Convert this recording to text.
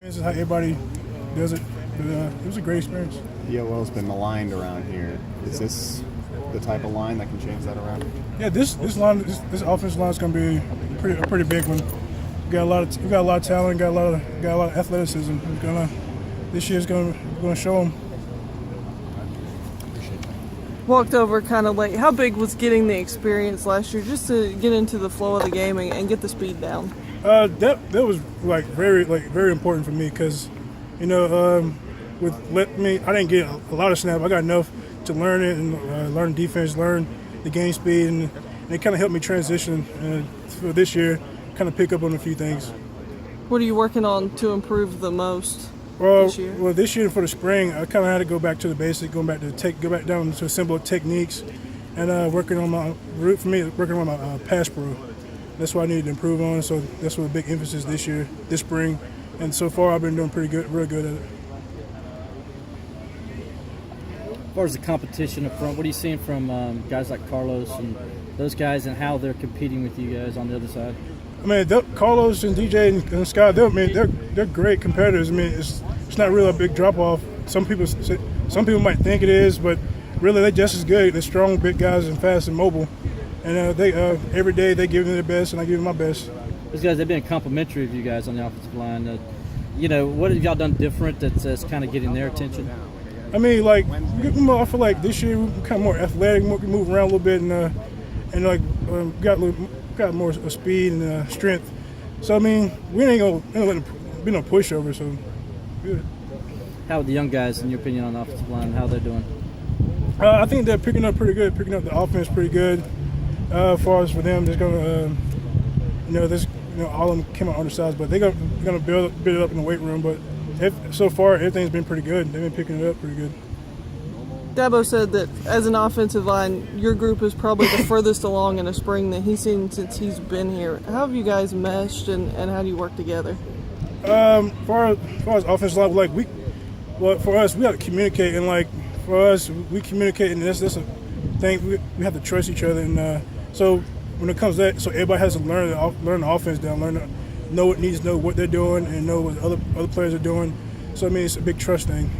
This is how everybody does it. But, it was a great experience. EOL's been maligned around here. Is this the type of line that can change that around? Yeah, this offensive line is going to be a pretty big one. We got a lot of talent, got a lot of athleticism. This year's going to show them. Walked over kind of late. How big was getting the experience last year, just to get into the flow of the game and get the speed down? That was very important for me because, I didn't get a lot of snaps. I got enough to learn it and learn defense, learn the game speed, and it kind of helped me transition for this year. Kind of pick up on a few things. What are you working on to improve the most this year? Well, this year for the spring, I kind of had to go back to the basics, go back down to simple techniques, and working on my pass pro. That's what I needed to improve on. So that's what a big emphasis this spring, and so far I've been doing pretty good, real good at it. As far as the competition up front, what are you seeing from guys like Carlos and those guys, and how they're competing with you guys on the other side? I mean, Carlos and DJ and Scott, they're great competitors. I mean, it's not really a big drop off. Some people might think it is, but really they're just as good. They're strong, big guys, and fast and mobile. And they every day they give them their best, and I give them my best. Those guys have been complimentary of you guys on the offensive line. What have y'all done different that's kind of getting their attention? I mean, I feel like this year we're kind of more athletic, we move around a little bit, and got more speed and strength. So I mean, we ain't gonna let them be no pushover. So good. How are the young guys, in your opinion, on the offensive line? How they're doing? I think they're picking up pretty good. Picking up the offense pretty good. As far as for them, there's gonna, all of them came out undersized, but they're gonna build it up in the weight room. But so far, everything's been pretty good. They've been picking it up pretty good. Dabo said that as an offensive line, your group is probably the furthest along in a spring that he's seen since he's been here. How have you guys meshed, and how do you work together? Far as offensive line, for us, we have to communicate, and for us, we communicate, and that's a thing. We have to trust each other, and so when it comes to that, so everybody has to learn the offense down, know what needs to know what they're doing, and know what other players are doing. So I mean, it's a big trust thing.